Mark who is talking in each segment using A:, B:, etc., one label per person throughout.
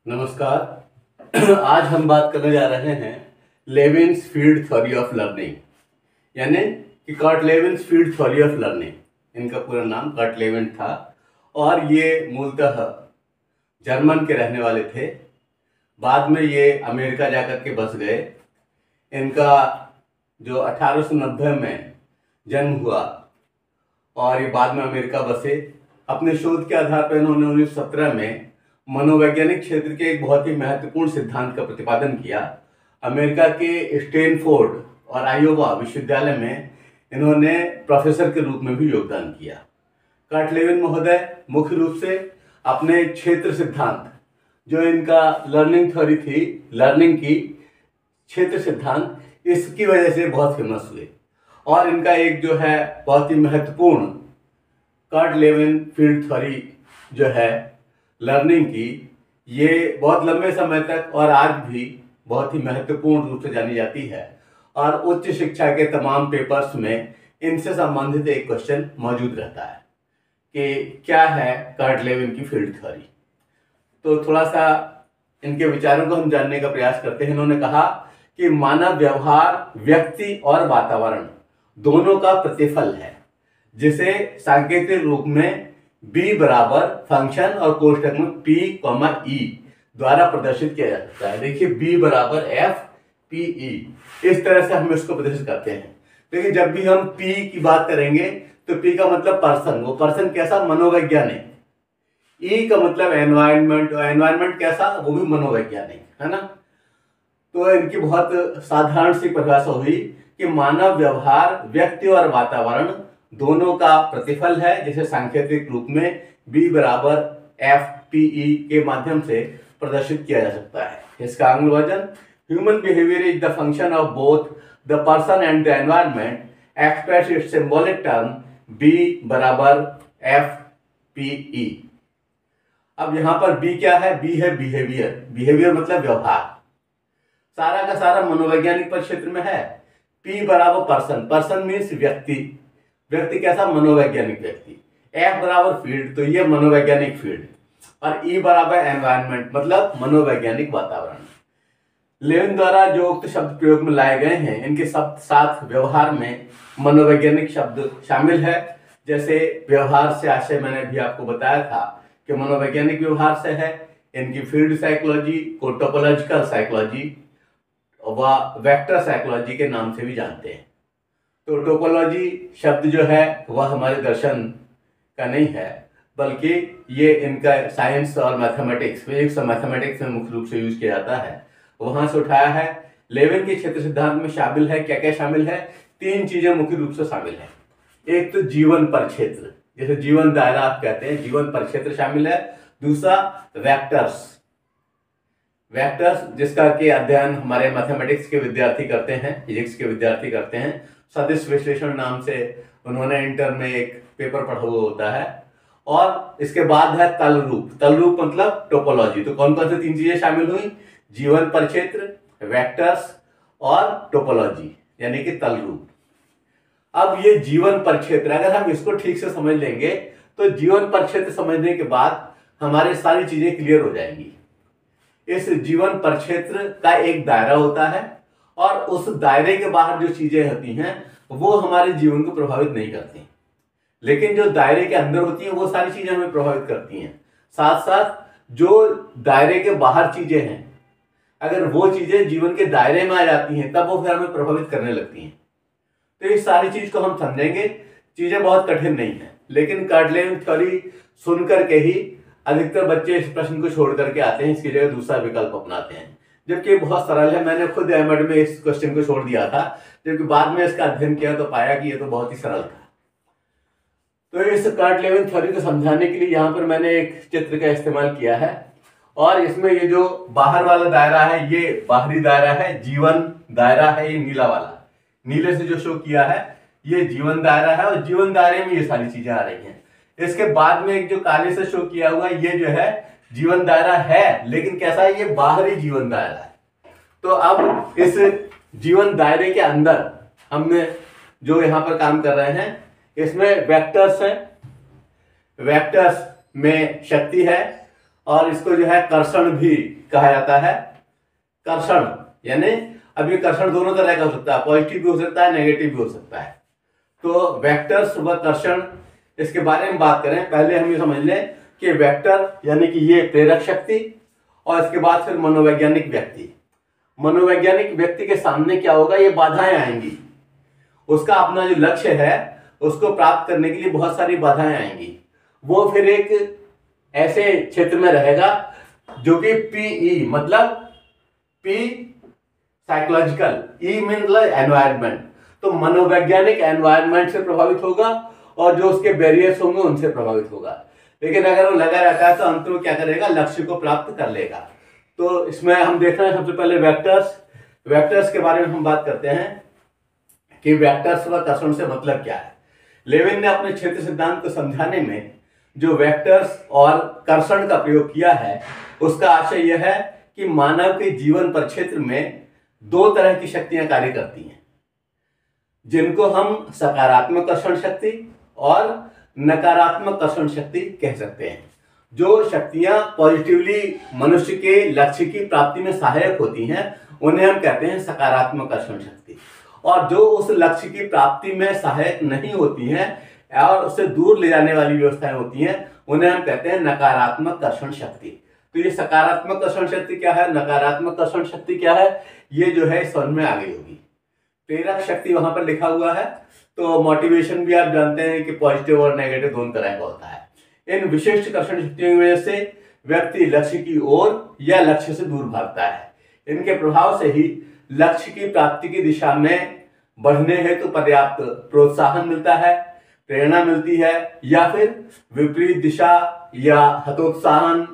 A: नमस्कार। आज हम बात करने जा रहे हैं Lewin's field theory of learning, यानी कि Kurt Lewin's field theory of learning. इनका पूरा नाम कर्ट लेविन था और ये मूलतः जर्मन के रहने वाले थे। बाद में ये अमेरिका जाकर के बस गए। इनका जो 1890 में जन्म हुआ और ये बाद में अमेरिका बसे। अपने शोध के आधार पर इन्होंने 1917 में मनोवैज्ञानिक क्षेत्र के एक बहुत ही महत्वपूर्ण सिद्धांत का प्रतिपादन किया। अमेरिका के स्टैनफोर्ड और आयोवा विश्वविद्यालय में इन्होंने प्रोफेसर के रूप में भी योगदान किया। कर्ट लेविन महोदय मुख्य रूप से अपने क्षेत्र सिद्धांत, जो इनका लर्निंग थ्योरी थी, लर्निंग की क्षेत्र सिद्धांत, इसकी वजह से बहुत फेमस हुए। और इनका एक जो है बहुत ही महत्वपूर्ण कर्ट लेविन फील्ड थ्योरी जो है लर्निंग की, ये बहुत लंबे समय तक और आज भी बहुत ही महत्वपूर्ण रूप से जानी जाती है। और उच्च शिक्षा के तमाम पेपर्स में इनसे संबंधित एक क्वेश्चन मौजूद रहता है कि क्या है कर्ट लेविन की फील्ड थ्योरी। तो थोड़ा सा इनके विचारों को हम जानने का प्रयास करते हैं। इन्होंने कहा कि मानव व्यवहार व्यक्ति और वातावरण दोनों का प्रतिफल है, जिसे सांकेतिक रूप में B बराबर फंक्शन और कोष्ठक में P, E द्वारा प्रदर्शित किया जा सकता है। देखिए B बराबर FPE, इस तरह से हम इसको प्रदर्शित करते हैं। देखिए जब भी हम P की बात करेंगे तो P का मतलब पर्सन, वो पर्सन कैसा, मनोवैज्ञानिक। E का मतलब एनवायरनमेंट, एनवायरनमेंट कैसा, वो भी मनोवैज्ञानिक, है ना। तो इनकी बहुत साधारण सी परिभाषा हुई कि मानव व्यवहार व्यक्ति और वातावरण दोनों का प्रतिफल है, जिसे सांकेतिक रूप में B बराबर FPE के माध्यम से प्रदर्शित किया जा सकता है। इसका आंग्ल version, human behaviour is the function of both the person and the environment express it's symbolic term B बराबर FPE। अब यहाँ पर B क्या है, B है बिहेवियर। बिहेवियर मतलब व्यवहार, सारा का सारा मनोवैज्ञानिक परिक्षेत्र में है। P बराबर पर्सन, पर्सन मीन्स व्यक्ति, व्यक्ति कैसा, मनोवैज्ञानिक व्यक्ति। F बराबर फील्ड, तो ये मनोवैज्ञानिक फील्ड। और E बराबर एनवायरनमेंट, मतलब मनोवैज्ञानिक वातावरण। लेविन द्वारा जो उक्त शब्द प्रयोग में लाए गए हैं, इनके शब्द साथ व्यवहार में मनोवैज्ञानिक शब्द शामिल है। जैसे व्यवहार से आशय मैंने भी आपको बताया था कि मनोवैज्ञानिक व्यवहार से है। इनकी फील्ड साइकोलॉजी को टोपोलॉजिकल साइकोलॉजी व वेक्टर साइकोलॉजी के नाम से भी जानते हैं। तो टोपोलॉजी शब्द जो है वह हमारे दर्शन का नहीं है, बल्कि ये इनका साइंस और मैथमेटिक्स, फिजिक्स और मैथमेटिक्स में मुख्य रूप से यूज किया जाता है, वहां से उठाया है। लेविन के क्षेत्र सिद्धांत में शामिल है, क्या क्या शामिल है, तीन चीजें मुख्य रूप से शामिल है। एक तो जीवन परिक्षेत्र, जैसे जीवन दायरा आप कहते हैं, जीवन परिक्षेत्र शामिल है। दूसरा वेक्टर्स, वेक्टर्स जिसका के अध्ययन हमारे मैथमेटिक्स के विद्यार्थी करते हैं, फिजिक्स के विद्यार्थी करते हैं। सदिश विश्लेषण नाम से उन्होंने इंटर में एक पेपर पढ़ा हुआ होता है। और इसके बाद है तल रूप, तल रूप मतलब टोपोलॉजी। तो कौन कौन सी तीन चीजें शामिल हुई, जीवन परिक्षेत्र, वेक्टर्स और टोपोलॉजी, यानी कि तल रूप। अब ये जीवन परिक्षेत्र, अगर हम इसको ठीक से समझ लेंगे तो जीवन परिक्षेत्र समझने के बाद हमारी सारी चीजें क्लियर हो जाएंगी। इस जीवन परिक्षेत्र का एक दायरा होता है और उस दायरे के बाहर जो चीजें होती हैं वो हमारे जीवन को प्रभावित नहीं करती, लेकिन जो दायरे के अंदर होती हैं वो सारी चीजें हमें प्रभावित करती हैं। साथ साथ जो दायरे के बाहर चीजें हैं, अगर वो चीजें जीवन के दायरे में आ जाती हैं तब वो फिर हमें प्रभावित करने लगती हैं। तो इस सारी चीज को हम समझेंगे। चीजें बहुत कठिन नहीं है, लेकिन कर्ट लेविन थ्योरी सुन करके ही अधिकतर बच्चे इस प्रश्न को छोड़ करके आते हैं, इसकी जगह दूसरा विकल्प अपनाते हैं, जबकि बहुत सरल है। मैंने खुद एमएड में इस क्वेश्चन को छोड़ दिया था, जबकि बाद में इसका अध्ययन किया तो पाया कि ये तो बहुत ही सरल था। तो इस कर्ट लेविन थ्योरी को समझाने के लिए यहाँ पर मैंने एक चित्र का इस्तेमाल किया है, और इसमें ये जो बाहर वाला दायरा है ये बाहरी दायरा है, जीवन दायरा है, ये नीला वाला, नीले से जो शो किया है ये जीवन दायरा है, और जीवन दायरे में ये सारी चीजें आ रही हैं। इसके बाद में एक जो काले से शो किया हुआ ये जो है जीवन दायरा है, लेकिन कैसा है, ये बाहरी जीवन दायरा है। तो अब इस जीवन दायरे के अंदर हमने जो यहाँ पर काम कर रहे हैं, इसमें वेक्टर्स है, वेक्टर्स में शक्ति है और इसको जो है कर्षण भी कहा जाता है। कर्षण यानी अब ये कर्षण दोनों तरह का हो सकता है, पॉजिटिव भी हो सकता है, नेगेटिव भी हो सकता है। तो वेक्टर्स व कर्षण, इसके बारे में बात करें, पहले हम ये समझ लें कि वेक्टर यानी कि ये प्रेरक शक्ति, और इसके बाद फिर मनोवैज्ञानिक व्यक्ति। मनोवैज्ञानिक व्यक्ति के सामने क्या होगा, ये बाधाएं आएंगी। उसका अपना जो लक्ष्य है उसको प्राप्त करने के लिए बहुत सारी बाधाएं आएंगी। वो फिर एक ऐसे क्षेत्र में रहेगा जो कि पीई मतलब पी साइकोलॉजिकल, ई मतलब एनवायरनमेंट, तो मनोवैज्ञानिक एनवायरनमेंट से प्रभावित होगा और जो उसके बैरियर्स होंगे उनसे प्रभावित होगा। लेकिन अगर वो लगा रहता है तो अंत में क्या करेगा, लक्ष्य को प्राप्त कर लेगा। तो इसमें हम देख रहे हैं सबसे पहले वेक्टर्स के बारे में हम बात करते हैं कि वेक्टर्स व कर्षण से मतलब क्या है। लेविन ने अपने क्षेत्र सिद्धांत को समझाने में जो वेक्टर्स और कर्षण का प्रयोग किया है उसका आशय यह है कि मानव के जीवन परिक्षेत्र में दो तरह की शक्तियां कार्य करती हैं, जिनको हम सकारात्मक कर्षण शक्ति और नकारात्मक कर्षण शक्ति कह सकते हैं। जो शक्तियां पॉजिटिवली मनुष्य के लक्ष्य की प्राप्ति में सहायक होती हैं उन्हें हम कहते हैं सकारात्मक कर्षण शक्ति, और जो उस लक्ष्य की प्राप्ति में सहायक नहीं होती हैं और उससे दूर ले जाने वाली व्यवस्थाएं होती हैं उन्हें हम कहते हैं नकारात्मक कर्षण शक्ति। तो ये सकारात्मक कर्षण शक्ति क्या है, नकारात्मक कर्षण शक्ति क्या है, ये जो है समझ में आ गई होगी। प्रेरक शक्ति वहां पर लिखा हुआ है, तो मोटिवेशन भी आप जानते हैं कि पॉजिटिव और नेगेटिव दोनों तरह का होता है। इन विशिष्ट कर्षण शक्तियों की वजह से व्यक्ति लक्ष्य की ओर या लक्ष्य से दूर भागता है। इनके प्रभाव से ही लक्ष्य की प्राप्ति की दिशा में बढ़ने हेतु पर्याप्त प्रोत्साहन मिलता है, प्रेरणा मिलती है, या फिर विपरीत दिशा या हतोत्साहन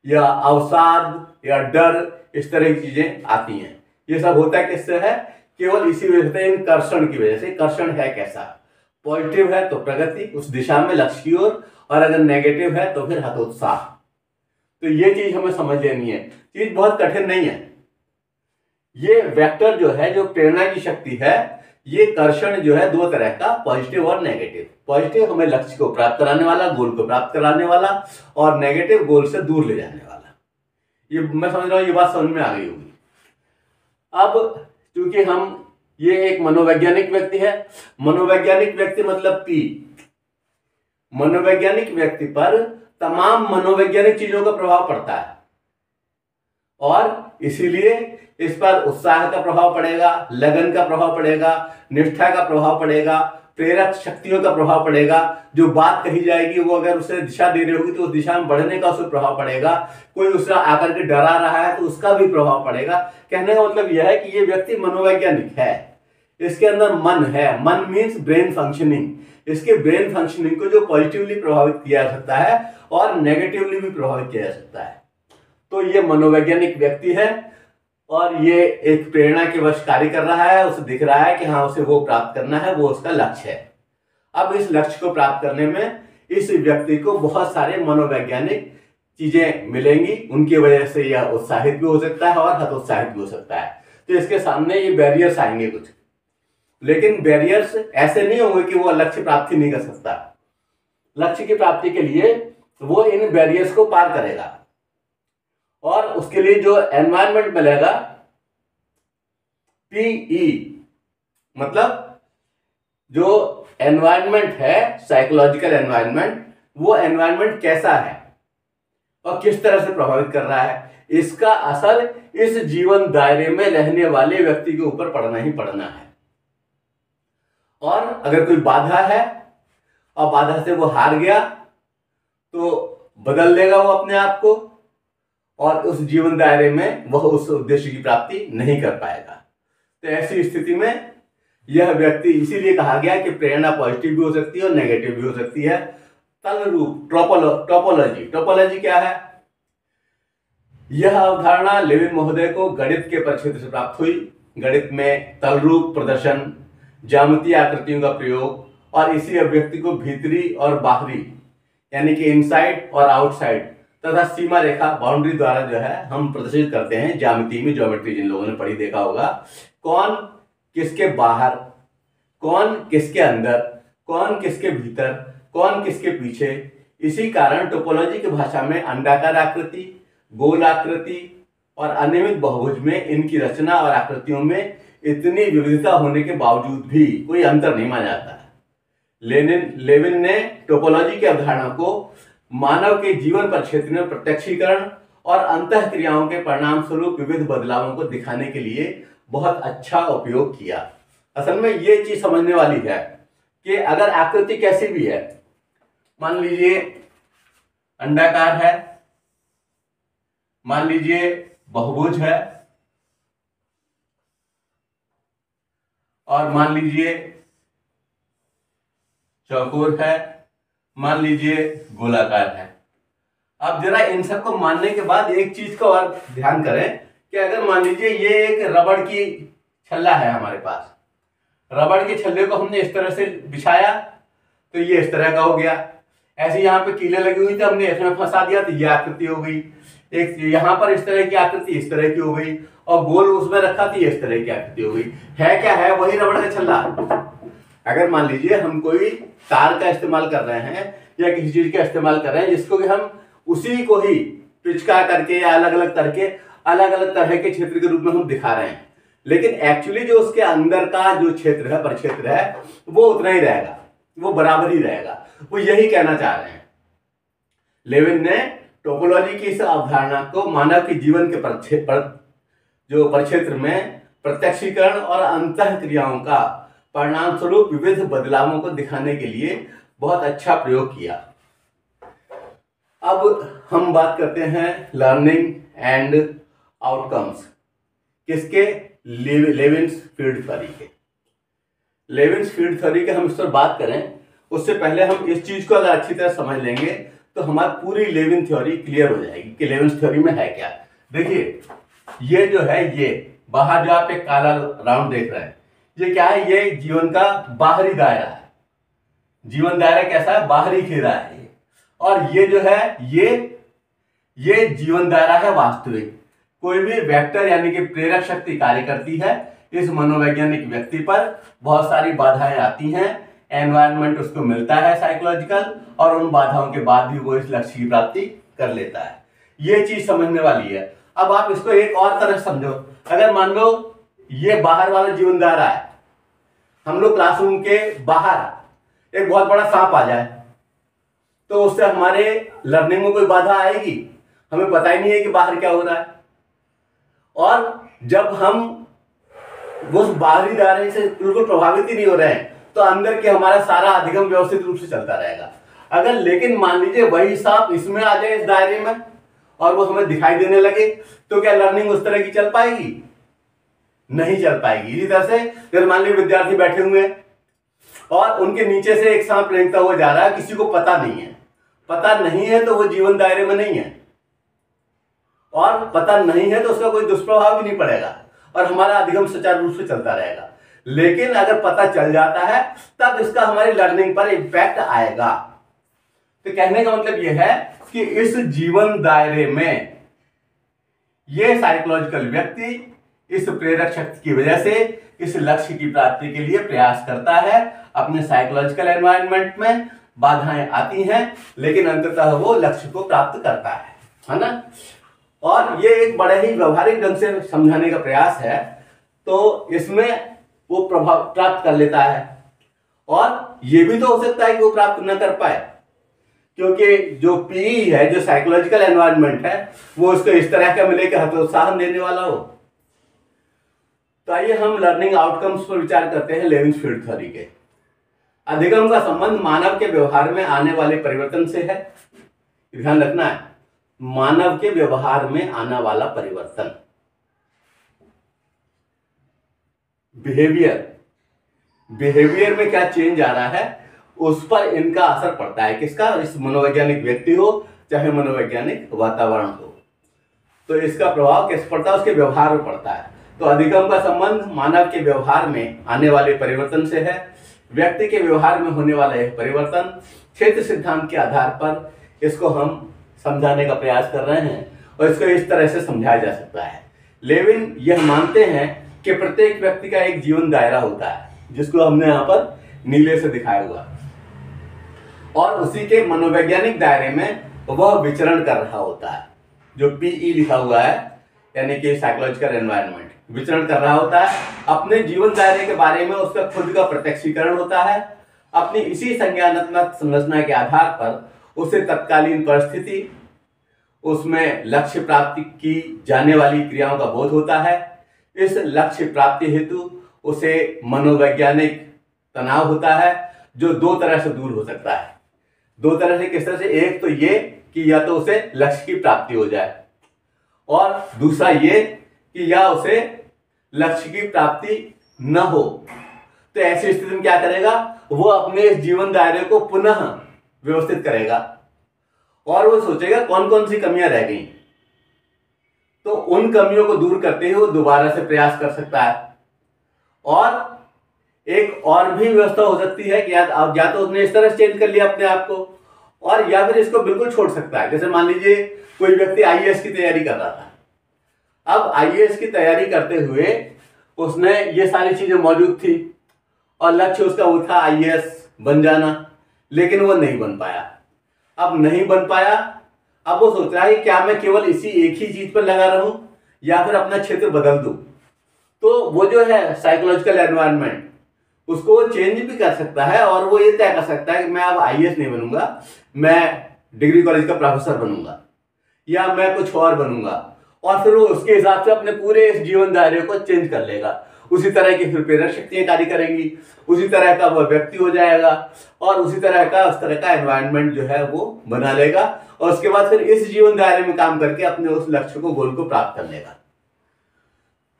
A: या अवसाद या डर, इस तरह की चीजें आती हैं। ये सब होता है किससे है, केवल इसी वजह से, इन कर्षण की वजह से। कर्षण है कैसा, पॉजिटिव है तो प्रगति उस दिशा में लक्ष्य की ओर, और अगर नेगेटिव है तो फिर हतोत्साह। तो ये चीज हमें समझ लेनी है, चीज बहुत कठिन नहीं है। ये वेक्टर जो है, जो प्रेरणा की शक्ति है, ये कर्षण जो है दो तरह का, पॉजिटिव और नेगेटिव। पॉजिटिव हमें लक्ष्य को प्राप्त कराने वाला, गोल को प्राप्त कराने वाला, और नेगेटिव गोल से दूर ले जाने वाला। ये मैं समझ रहा हूं ये बात समझ में आ गई होगी। अब क्योंकि ये एक मनोवैज्ञानिक व्यक्ति है, मनोवैज्ञानिक व्यक्ति मतलब पी, मनोवैज्ञानिक व्यक्ति पर तमाम मनोवैज्ञानिक चीजों का प्रभाव पड़ता है, और इसीलिए इस पर उत्साह का प्रभाव पड़ेगा, लगन का प्रभाव पड़ेगा, निष्ठा का प्रभाव पड़ेगा, प्रेरक शक्तियों का प्रभाव पड़ेगा। जो बात कही जाएगी वो अगर उसे दिशा दे रही होगी तो उस दिशा में बढ़ने का उसे प्रभाव पड़ेगा। कोई उससे आकर के डरा रहा है तो उसका भी प्रभाव पड़ेगा। कहने का मतलब यह है कि ये व्यक्ति मनोवैज्ञानिक है, इसके अंदर मन है। मन मीन्स ब्रेन फंक्शनिंग। इसके ब्रेन फंक्शनिंग को जो पॉजिटिवली प्रभावित किया जा सकता है और नेगेटिवली भी प्रभावित किया जा सकता है। तो ये मनोवैज्ञानिक व्यक्ति है और ये एक प्रेरणा के वश कार्य कर रहा है। उसे दिख रहा है कि हाँ, उसे वो प्राप्त करना है, वो उसका लक्ष्य है। अब इस लक्ष्य को प्राप्त करने में इस व्यक्ति को बहुत सारे मनोवैज्ञानिक चीजें मिलेंगी, उनकी वजह से यह उत्साहित भी हो सकता है और हतोत्साहित भी हो सकता है। तो इसके सामने ये बैरियर्स आएंगे कुछ, लेकिन बैरियर्स ऐसे नहीं होंगे कि वो लक्ष्य प्राप्ति नहीं कर सकता। लक्ष्य की प्राप्ति के लिए वो इन बैरियर्स को पार करेगा, और उसके लिए जो एनवायरनमेंट मिलेगा, पीई मतलब जो एनवायरनमेंट है, साइकोलॉजिकल एनवायरनमेंट, वो एनवायरनमेंट कैसा है और किस तरह से प्रभावित कर रहा है, इसका असर इस जीवन दायरे में रहने वाले व्यक्ति के ऊपर पड़ना ही पड़ना है। और अगर कोई बाधा है और बाधा से वो हार गया तो बदल लेगा वो अपने आप को, और उस जीवन दायरे में वह उस उद्देश्य की प्राप्ति नहीं कर पाएगा। तो ऐसी स्थिति में यह व्यक्ति, इसीलिए कहा गया कि प्रेरणा पॉजिटिव भी हो सकती है और नेगेटिव भी हो सकती है। तल रूप, टोपोलॉजी क्या है? यह अवधारणा लेविन महोदय को गणित के परिक्षेत्र से प्राप्त हुई। गणित में तल रूप प्रदर्शन, ज्यामितीय आकृतियों का प्रयोग, और इसी अभिव्यक्ति को भीतरी और बाहरी यानी कि इनसाइड और आउटसाइड तथा सीमा रेखा, बाउंड्री द्वारा जो है हम प्रदर्शित करते हैं। ज्यामिति में, ज्योमेट्री जिन लोगों ने पढ़ी देखा होगा, कौन किसके बाहर, कौन किसके अंदर, कौन किसके भीतर, कौन किसके पीछे, इसी कारण टोपोलॉजी की भाषा में अंडाकार आकृति, गोल आकृति और अनियमित बहुभुज में इनकी रचना और आकृतियों में इतनी विविधता होने के बावजूद भी कोई अंतर नहीं माना जाता। लेविन ने टोपोलॉजी की अवधारणा को मानव के जीवन परिक्षेत्र में प्रत्यक्षीकरण और अंतः क्रियाओं के परिणाम स्वरूप विविध बदलावों को दिखाने के लिए बहुत अच्छा उपयोग किया। असल में ये चीज समझने वाली है कि अगर आकृति कैसी भी है, मान लीजिए अंडाकार है, मान लीजिए बहुभुज है, और मान लीजिए चौकोर है, मान लीजिए गोलाकार है। अब जरा इन सबको मानने के बाद एक चीज को और ध्यान करें कि अगर मान लीजिए ये एक रबड़ की छल्ला है हमारे पास, रबड़ के छल्ले को हमने इस तरह से बिछाया तो ये इस तरह का हो गया। ऐसे यहाँ पे कीले लगी हुई थी, हमने इसमें फंसा दिया तो ये आकृति हो गई। एक यहाँ पर इस तरह की आकृति इस तरह की हो गई, और गोल उसमें रखा थी इस तरह की आकृति हो गई। है क्या है? वही रबड़ का छल्ला। अगर मान लीजिए हम कोई तार का इस्तेमाल कर रहे हैं या किसी चीज का इस्तेमाल कर रहे हैं जिसको कि हम उसी को ही पिचका करके या अलग अलग तरह के क्षेत्र के रूप में हम दिखा रहे हैं, लेकिन एक्चुअली जो उसके अंदर का जो क्षेत्र है, परिक्षेत्र है, वो उतना ही रहेगा, वो बराबर ही रहेगा। वो यही कहना चाह रहे हैं। लेविन ने टोपोलॉजी की इस अवधारणा को मानव के जीवन के परिक्षेत्र में प्रत्यक्षीकरण और अंतः क्रियाओं का परिणाम स्वरूप विविध बदलावों को दिखाने के लिए बहुत अच्छा प्रयोग किया। अब हम बात करते हैं लर्निंग एंड आउटकम्स किसके? लेविन्स फील्ड थ्योरी के। लेविन्स फील्ड थ्योरी के हम इस पर बात करें उससे पहले हम इस चीज को अगर अच्छी तरह समझ लेंगे तो हमारी पूरी लेविन थ्योरी क्लियर हो जाएगी कि लेविन्स थ्योरी में है क्या। देखिए ये जो है, ये बाहर जो आप एक काला राउंड देख रहे हैं, ये क्या है? ये जीवन का बाहरी दायरा है। जीवन दायरा कैसा है? बाहरी घेरा है। और ये जो है, ये जीवन दायरा है वास्तविक। कोई भी वेक्टर यानी कि प्रेरक शक्ति कार्य करती है इस मनोवैज्ञानिक व्यक्ति पर, बहुत सारी बाधाएं आती हैं, एनवायरनमेंट उसको मिलता है साइकोलॉजिकल, और उन बाधाओं के बाद भी वो इस लक्ष्य की प्राप्ति कर लेता है। ये चीज समझने वाली है। अब आप इसको एक और तरह समझो। अगर मान लो ये बाहर वाला जीवन दायरा है, हम लोग क्लासरूम के बाहर एक बहुत बड़ा सांप आ जाए तो उससे हमारे लर्निंग में कोई बाधा आएगी? हमें पता ही नहीं है कि बाहर क्या हो रहा है। और जब हम उस बाहरी दायरे से बिल्कुल प्रभावित ही नहीं हो रहे हैं तो अंदर के हमारा सारा अधिगम व्यवस्थित रूप से चलता रहेगा। अगर लेकिन मान लीजिए वही सांप इसमें आ जाए, इस दायरे में, और वो हमें दिखाई देने लगे, तो क्या लर्निंग उस तरह की चल पाएगी? नहीं चल पाएगी। इसी तरह से जब मान लीजिए विद्यार्थी बैठे हुए हैं और उनके नीचे से एक सांप रेंगता हुआ जा रहा है, किसी को पता नहीं है। पता नहीं है तो वो जीवन दायरे में नहीं है, और पता नहीं है तो उसका कोई दुष्प्रभाव भी नहीं पड़ेगा और हमारा अधिगम सुचारू रूप से चलता रहेगा। लेकिन अगर पता चल जाता है तब इसका हमारी लर्निंग पर इम्पैक्ट आएगा। तो कहने का मतलब यह है कि इस जीवन दायरे में यह साइकोलॉजिकल व्यक्ति इस प्रेरक शक्ति की वजह से इस लक्ष्य की प्राप्ति के लिए प्रयास करता है। अपने साइकोलॉजिकल एनवायरनमेंट में बाधाएं आती हैं, लेकिन अंततः वो लक्ष्य को प्राप्त करता है ना। और ये एक बड़े ही व्यवहारिक ढंग से समझाने का प्रयास है, तो इसमें वो प्रभाव प्राप्त कर लेता है। और ये भी तो हो सकता है कि वो प्राप्त न कर पाए, क्योंकि जो पीई है, जो साइकोलॉजिकल एनवायरनमेंट है, वो उसको इस तरह का मिले कि हतोत्साहन देने वाला हो। तो आइए हम लर्निंग आउटकम्स पर विचार करते हैं लेविन्स फील्ड थ्योरी के। अधिगम का संबंध मानव के व्यवहार में आने वाले परिवर्तन से है। ध्यान रखना है, मानव के व्यवहार में आने वाला परिवर्तन, बिहेवियर में क्या चेंज आ रहा है, उस पर इनका असर पड़ता है। किसका? इस मनोवैज्ञानिक व्यक्ति हो चाहे मनोवैज्ञानिक वातावरण हो, तो इसका प्रभाव किस पड़ता है? उसके व्यवहार में पड़ता है। तो अधिगम का संबंध मानव के व्यवहार में आने वाले परिवर्तन से है। व्यक्ति के व्यवहार में होने वाला यह परिवर्तन क्षेत्र सिद्धांत के आधार पर इसको हम समझाने का प्रयास कर रहे हैं, और इसको इस तरह से समझाया जा सकता है। लेविन यह मानते हैं कि प्रत्येक व्यक्ति का एक जीवन दायरा होता है, जिसको हमने यहाँ पर नीले से दिखाया हुआ, और उसी के मनोवैज्ञानिक दायरे में वह विचरण कर रहा होता है। जो पीई लिखा हुआ है यानी कि साइकोलॉजिकल एनवायरनमेंट, विचरण कर रहा होता है। अपने जीवन दायरे के बारे में उसका खुद का प्रत्यक्षीकरण होता है। अपनी इसी संज्ञानात्मक संरचना के आधार पर उसे तत्कालीन परिस्थिति, उसमें लक्ष्य प्राप्ति की जाने वाली क्रियाओं का बोध होता है। इस लक्ष्य प्राप्ति हेतु उसे मनोवैज्ञानिक तनाव होता है, जो दो तरह से दूर हो सकता है। दो तरह से, किस तरह से? एक तो ये कि या तो उसे लक्ष्य की प्राप्ति हो जाए, और दूसरा ये कि या उसे लक्ष्य की प्राप्ति न हो। तो ऐसी स्थिति में क्या करेगा? वो अपने इस जीवन दायरे को पुनः व्यवस्थित करेगा और वो सोचेगा कौन कौन सी कमियां रह गई, तो उन कमियों को दूर करते हुए वो दोबारा से प्रयास कर सकता है। और एक और भी व्यवस्था हो सकती है कि या तो उसने इस तरह से चेंज कर लिया अपने आप को, और या फिर इसको बिल्कुल छोड़ सकता है। जैसे मान लीजिए कोई व्यक्ति आईएएस की तैयारी कर रहा था। अब आईएएस की तैयारी करते हुए उसने ये सारी चीजें मौजूद थी और लक्ष्य उसका वो था आईएएस बन जाना, लेकिन वो नहीं बन पाया। अब नहीं बन पाया, अब वो सोच रहा है कि क्या मैं केवल इसी एक ही चीज पर लगा रहूं या फिर अपना क्षेत्र बदल दूं। तो वो जो है साइकोलॉजिकल एनवायरनमेंट, उसको वो चेंज भी कर सकता है और वो ये तय कर सकता है कि मैं अब आईएएस नहीं बनूंगा, मैं डिग्री कॉलेज का प्रोफेसर बनूंगा या मैं कुछ और बनूंगा। और फिर वो उसके हिसाब से अपने पूरे इस जीवन दायरे को चेंज कर लेगा। उसी तरह की फिर प्रेरक शक्तियां कार्य करेंगी, उसी तरह का वह व्यक्ति हो जाएगा और उसी तरह का उस तरह का एनवायरनमेंट जो है वो बना लेगा, और उसके बाद फिर इस जीवन दायरे में काम करके अपने उस लक्ष्य को, गोल को प्राप्त कर लेगा।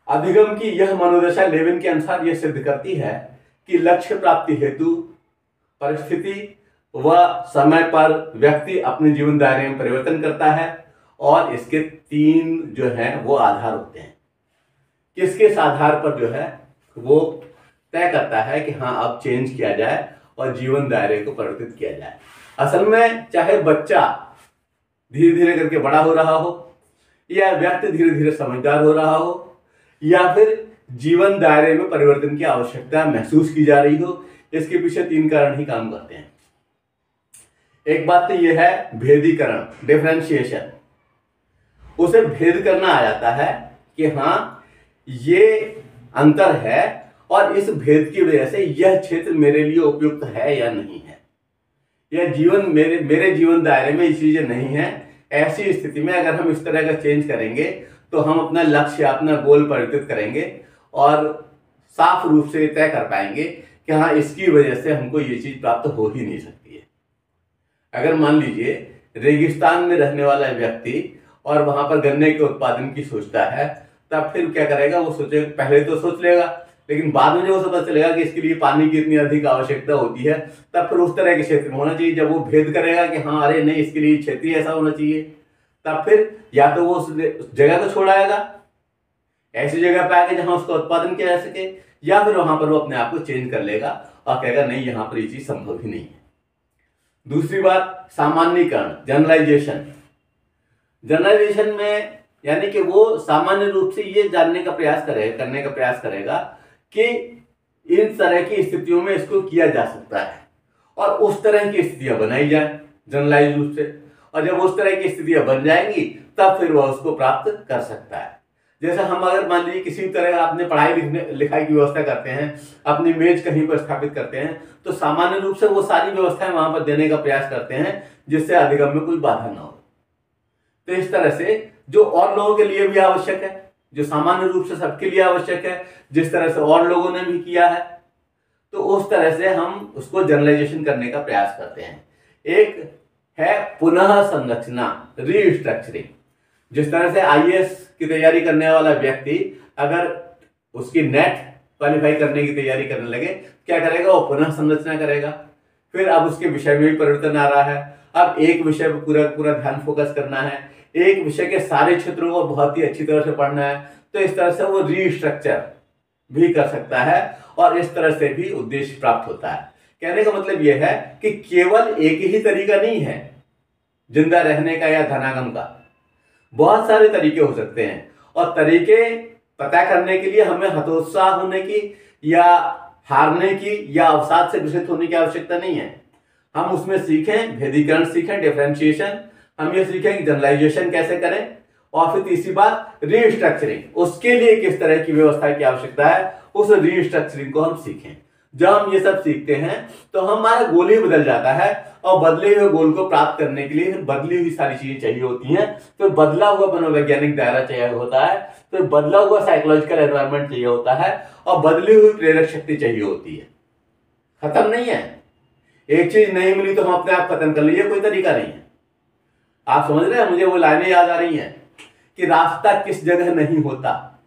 A: अधिगम की यह मनोदशा लेविन के अनुसार यह सिद्ध करती है कि लक्ष्य प्राप्ति हेतु परिस्थिति व समय पर व्यक्ति अपने जीवन दायरे में परिवर्तन करता है, और इसके तीन जो है वो आधार होते हैं। किस आधार पर जो है वो तय करता है कि हाँ अब चेंज किया जाए और जीवन दायरे को परिवर्तित किया जाए। असल में चाहे बच्चा धीरे धीरे करके बड़ा हो रहा हो, या व्यक्ति धीरे धीरे समझदार हो रहा हो, या फिर जीवन दायरे में परिवर्तन की आवश्यकता महसूस की जा रही हो, इसके पीछे तीन कारण ही काम करते हैं। एक बात तो यह है भेदीकरण, डिफरेंशिएशन। उसे भेद करना आ जाता है कि हाँ ये अंतर है और इस भेद की वजह से यह क्षेत्र मेरे लिए उपयुक्त है या नहीं है, यह जीवन मेरे जीवन दायरे में ये चीजें नहीं है। ऐसी स्थिति में अगर हम इस तरह का चेंज करेंगे तो हम अपना लक्ष्य, अपना गोल परिवर्तित करेंगे और साफ रूप से तय कर पाएंगे कि हाँ इसकी वजह से हमको ये चीज प्राप्त हो ही नहीं सकती है। अगर मान लीजिए रेगिस्तान में रहने वाला व्यक्ति और वहां पर गन्ने के उत्पादन की सोचता है, तब फिर क्या करेगा? वो सोचे, पहले तो सोच लेगा, लेकिन बाद में जब वो पता चलेगा कि इसके लिए पानी की इतनी अधिक आवश्यकता होती है, तब फिर उस तरह के क्षेत्र में होना चाहिए। जब वो भेद करेगा कि हाँ अरे नहीं इसके लिए क्षेत्रीय ऐसा होना चाहिए, तब फिर या तो वो उस जगह को छोड़ आएगा, ऐसी जगह पे आके जहां उसका उत्पादन किया जा सके, या फिर वहां पर वो अपने आप को चेंज कर लेगा और कहेगा नहीं यहाँ पर ये चीज संभव ही नहीं है। दूसरी बात सामान्यीकरण, जनरलाइजेशन। जनरलाइजेशन में यानी कि वो सामान्य रूप से ये करने का प्रयास करेगा कि इन तरह की स्थितियों में इसको किया जा सकता है और उस तरह की स्थितियां बनाई जाए जनरलाइज रूप से, और जब उस तरह की स्थितियां बन जाएंगी तब फिर वह उसको प्राप्त कर सकता है। जैसे हम अगर मान लीजिए किसी तरह अपने पढ़ाई लिखाई की व्यवस्था करते हैं, अपनी मेज कहीं पर स्थापित करते हैं, तो सामान्य रूप से वो सारी व्यवस्थाएं वहां पर देने का प्रयास करते हैं जिससे अधिगम में कोई बाधा ना हो। तो इस तरह से जो और लोगों के लिए भी आवश्यक है, जो सामान्य रूप से सबके लिए आवश्यक है, जिस तरह से और लोगों ने भी किया है, तो उस तरह से हम उसको जनरलाइजेशन करने का प्रयास करते हैं। एक है पुनः संरचना, रीस्ट्रक्चरिंग। जिस तरह से आईएएस की तैयारी करने वाला व्यक्ति अगर उसकी नेट क्वालिफाई करने की तैयारी करने लगे, क्या करेगा? वो पुनः संरचना करेगा। फिर अब उसके विषय में भी परिवर्तन आ रहा है, अब एक विषय पर पूरा ध्यान फोकस करना है, एक विषय के सारे क्षेत्रों को बहुत ही अच्छी तरह से पढ़ना है, तो इस तरह से वो रीस्ट्रक्चर भी कर सकता है और इस तरह से भी उद्देश्य प्राप्त होता है। कहने का मतलब यह है कि केवल एक ही तरीका नहीं है जिंदा रहने का या धनागम का, बहुत सारे तरीके हो सकते हैं, और तरीके पता करने के लिए हमें हतोत्साह होने की या हारने की या अवसाद से ग्रसित होने की आवश्यकता नहीं है। हम उसमें सीखें भेदीकरण, सीखें डिफरेंशिएशन, हम ये सीखें कि जनरलाइजेशन कैसे करें, और फिर तीसरी बात रीस्ट्रक्चरिंग, उसके लिए किस तरह की व्यवस्था की आवश्यकता है, उस रीस्ट्रक्चरिंग को हम सीखें। जब हम ये सब सीखते हैं तो हमारा गोल ही बदल जाता है, और बदले हुए गोल को प्राप्त करने के लिए बदली हुई सारी चीजें चाहिए होती हैं। तो बदला हुआ मनोवैज्ञानिक दायरा चाहिए होता है, तो बदला हुआ साइकोलॉजिकल एनवायरनमेंट चाहिए होता है, और बदली हुई प्रेरक शक्ति चाहिए होती है। खत्म नहीं है, एक चीज नहीं मिली तो हम अपने आप खत्म कर लीजिए, कोई तरीका नहीं है। आप समझ रहे हैं, मुझे वो लाइनें याद आ रही हैं कि रास्ता किस जगह नहीं होता,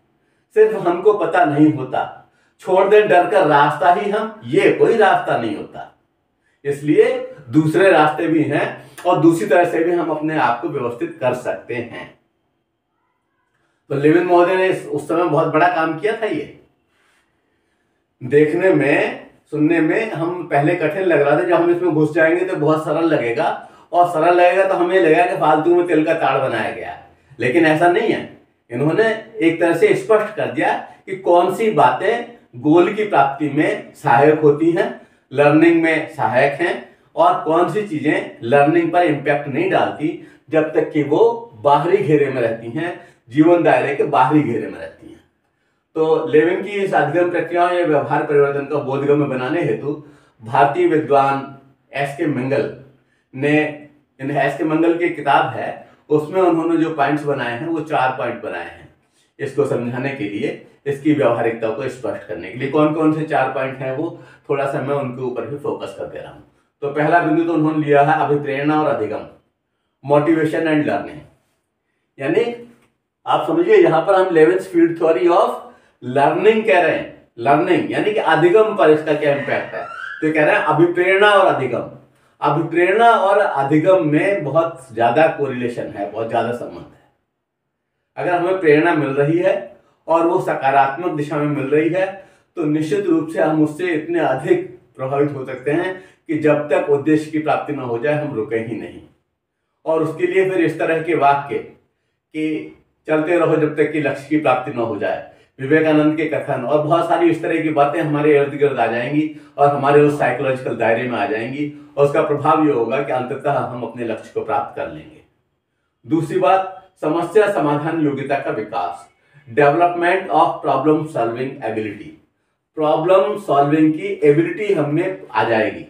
A: सिर्फ हमको पता नहीं होता, छोड़ दें डर कर रास्ता ही हम, ये कोई रास्ता नहीं होता। इसलिए दूसरे रास्ते भी हैं, और दूसरी तरह से भी हम अपने आप को व्यवस्थित कर सकते हैं। तो लेविन महोदय ने उस समय बहुत बड़ा काम किया था। ये देखने में सुनने में हम पहले कठिन लग रहा था, जब हम इसमें घुस जाएंगे तो बहुत सरल लगेगा, और सरल लगेगा तो हमें लगेगा कि फालतू में तिल का ताड़ बनाया गया, लेकिन ऐसा नहीं है। इन्होंने एक तरह से स्पष्ट कर दिया कि कौन सी बातें गोल की प्राप्ति में सहायक होती हैं, लर्निंग में सहायक हैं, और कौन सी चीजें लर्निंग पर इंपैक्ट नहीं डालती जब तक कि वो बाहरी घेरे में रहती हैं, जीवन दायरे के बाहरी घेरे में रहती हैं। तो लेविन की इस अधिगम प्रक्रियाओं या व्यवहार परिवर्तन का बोधगम्य बनाने हेतु भारतीय विद्वान एस के मंगल ने, एस के मंगल की किताब है, उसमें उन्होंने जो पॉइंट्स बनाए हैं वो 4 पॉइंट बनाए हैं इसको समझाने के लिए, इसकी व्यवहारिकता को स्पष्ट करने के लिए। कौन कौन से 4 पॉइंट हैं वो थोड़ा सा मैं उनके ऊपर भी फोकस कर दे रहा हूँ। तो पहला बिंदु तो उन्होंने लिया है अभिप्रेरणा और अधिगम, मोटिवेशन एंड लर्निंग। यानी आप समझिए यहाँ पर हम लेविन्स फील्ड थ्योरी ऑफ लर्निंग कह रहे हैं। लर्निंग यानी कि अधिगम पर इसका क्या इंपैक्ट है, तो कह रहे हैं अभिप्रेरणा और अधिगम। अभिप्रेरणा और अधिगम में बहुत ज्यादा कोरिलेशन है, बहुत ज्यादा संबंध है। अगर हमें प्रेरणा मिल रही है और वो सकारात्मक दिशा में मिल रही है तो निश्चित रूप से हम उससे इतने अधिक प्रभावित हो सकते हैं कि जब तक उद्देश्य की प्राप्ति न हो जाए हम रुके ही नहीं। और उसके लिए फिर इस तरह के वाक्य कि चलते रहो जब तक कि लक्ष्य की प्राप्ति न हो जाए, विवेकानंद के कथन और बहुत सारी इस तरह की बातें हमारे इर्द गिर्द आ जाएंगी और हमारे उस साइकोलॉजिकल दायरे में आ जाएंगी, और उसका प्रभाव ये होगा कि अंततः हम अपने लक्ष्य को प्राप्त कर लेंगे। दूसरी बात, समस्या समाधान योग्यता का विकास, development of problem solving ability. Problem solving की एबिलिटी हमें आ जाएगी,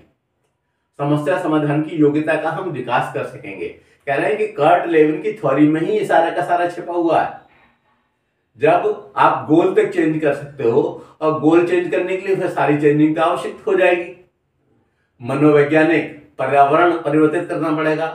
A: समस्या समाधान की योग्यता का हम विकास कर सकेंगे। कह रहे हैं कि कर्ट लेविन की थ्योरी में ही ये सारा का सारा छिपा हुआ है। जब आप गोल तक चेंज कर सकते हो, और गोल चेंज करने के लिए फिर सारी चेंजिंग तो आवश्यक हो जाएगी। मनोवैज्ञानिक पर्यावरण परिवर्तित करना पड़ेगा,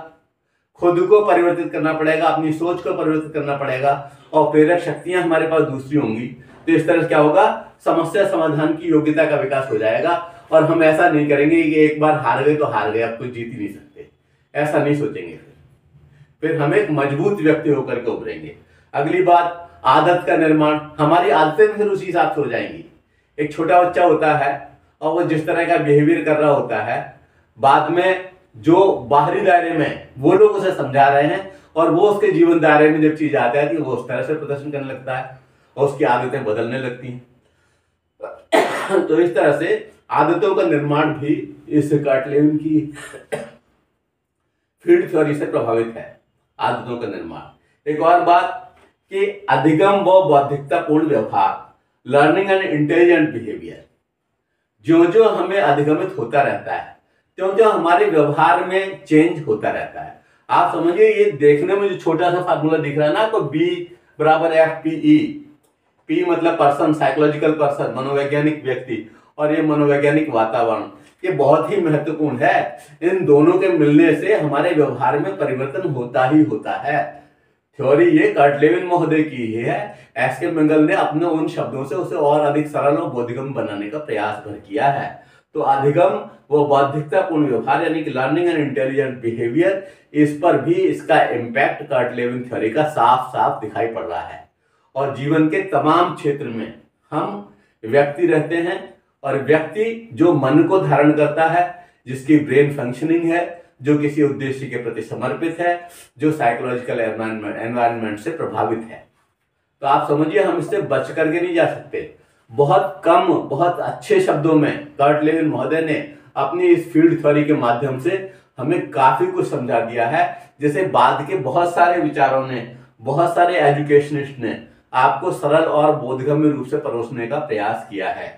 A: खुद को परिवर्तित करना पड़ेगा, अपनी सोच को परिवर्तित करना पड़ेगा, और प्रेरक शक्तियां हमारे पास दूसरी होंगी। तो इस तरह से क्या होगा, समस्या समाधान की योग्यता का विकास हो जाएगा। और हम ऐसा नहीं करेंगे कि एक बार हार गए तो हार गए, अब कुछ जीत ही नहीं सकते, ऐसा नहीं सोचेंगे। फिर हम एक मजबूत व्यक्ति होकर के उभरेंगे। अगली बात, आदत का निर्माण। हमारी आदतें फिर उसी हिसाब से हो जाएंगी। एक छोटा बच्चा होता है और वो जिस तरह का बिहेवियर कर रहा होता है, बाद में जो बाहरी दायरे में वो लोग उसे समझा रहे हैं और वो उसके जीवन दायरे में जब चीज आती है वो उस तरह से प्रदर्शन करने लगता है और उसकी आदतें बदलने लगती हैं। तो इस तरह से आदतों का निर्माण भी इस कर्ट लेविन की फील्ड थ्योरी से प्रभावित है, आदतों का निर्माण। एक और बात कि अधिगम व बौद्धिकतापूर्ण व्यवहार, लर्निंग एंड इंटेलिजेंट बिहेवियर। जो जो हमें अधिगमित होता रहता है त्यों त्यों हमारे व्यवहार में चेंज होता रहता है। आप समझिए, ये देखने में जो छोटा सा फार्मूला दिख रहा है ना आपको, B बराबर FPE। P मतलब पर्सन, साइकोलॉजिकल पर्सन, मनोवैज्ञानिक व्यक्ति, और ये मनोवैज्ञानिक वातावरण, ये बहुत ही महत्वपूर्ण है। इन दोनों के मिलने से हमारे व्यवहार में परिवर्तन होता ही होता है। थ्योरी ये कर्ट लेविन महोदय की ही है। एस के मंगल ने अपने उन शब्दों से उसे और अधिक सरल और बोधगम्य बनाने का प्रयास भर किया है। तो अधिगम व बौद्धिकतापूर्ण व्यवहार यानी कि लर्निंग एंड इंटेलिजेंट बिहेवियर, इस पर भी इसका इम्पैक्ट कर्ट लेविन थ्योरी का साफ साफ दिखाई पड़ रहा है। और जीवन के तमाम क्षेत्र में हम व्यक्ति रहते हैं, और व्यक्ति जो मन को धारण करता है, जिसकी ब्रेन फंक्शनिंग है, जो किसी उद्देश्य के प्रति समर्पित है, जो साइकोलॉजिकल एनवायरनमेंट से प्रभावित है। तो आप समझिए, हम इससे बच करके नहीं जा सकते। बहुत कम, बहुत अच्छे शब्दों में कर्ट लेविन महोदय ने अपनी इस फील्ड थ्योरी के माध्यम से हमें काफी कुछ समझा दिया है, जिसे बाद के बहुत सारे विचारों ने, बहुत सारे एजुकेशनिस्ट ने आपको सरल और बोधगम्य रूप से परोसने का प्रयास किया है।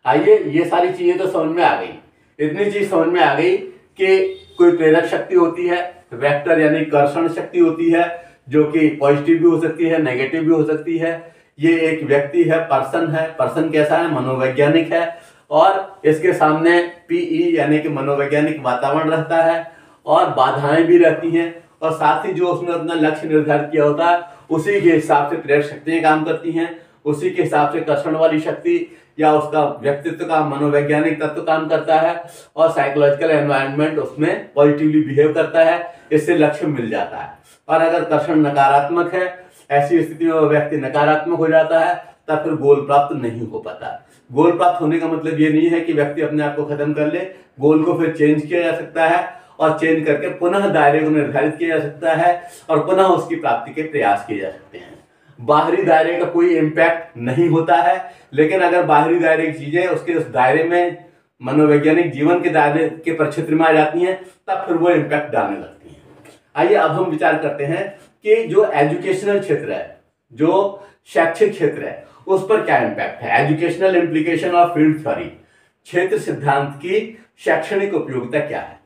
A: आइए, ये सारी चीजें तो समझ में आ गई। इतनी चीज समझ में आ गई कि कोई प्रेरक शक्ति होती है, वेक्टर यानी कर्षण शक्ति होती है, जो कि पॉजिटिव भी हो सकती है, नेगेटिव भी हो सकती है। ये एक व्यक्ति है, पर्सन है। पर्सन कैसा है? मनोवैज्ञानिक है। और इसके सामने पीई यानी कि मनोवैज्ञानिक वातावरण रहता है, और बाधाएं भी रहती हैं, और साथ ही जो उसने अपना लक्ष्य निर्धारित किया होता है उसी के हिसाब से प्रेरक शक्तियां काम करती हैं, उसी के हिसाब से कर्षण वाली शक्ति या उसका व्यक्तित्व का मनोवैज्ञानिक तत्व काम करता है, और साइकोलॉजिकल एनवायरनमेंट उसमें पॉजिटिवली बिहेव करता है। इससे लक्ष्य मिल जाता है। और अगर कर्षण नकारात्मक है, ऐसी स्थिति में व्यक्ति नकारात्मक हो जाता है, तब फिर गोल प्राप्त नहीं हो पाता। गोल प्राप्त होने का मतलब ये नहीं है कि व्यक्ति अपने आप को खत्म कर ले। गोल को फिर चेंज किया जा सकता है, और चेंज करके पुनः दायरे को निर्धारित किया जा सकता है, और पुनः उसकी प्राप्ति के प्रयास किए जा सकते हैं। बाहरी दायरे का कोई इम्पैक्ट नहीं होता है, लेकिन अगर बाहरी दायरे की चीजें उसके उस दायरे में, मनोवैज्ञानिक जीवन के दायरे के परिक्षेत्र में आ जाती हैं, तब फिर वो इम्पैक्ट डालने लगती हैं। आइए अब हम विचार करते हैं कि जो एजुकेशनल क्षेत्र है, जो शैक्षिक क्षेत्र है, उस पर क्या इम्पैक्ट है। Educational implication of field theory, क्षेत्र सिद्धांत की शैक्षणिक उपयोगिता क्या है,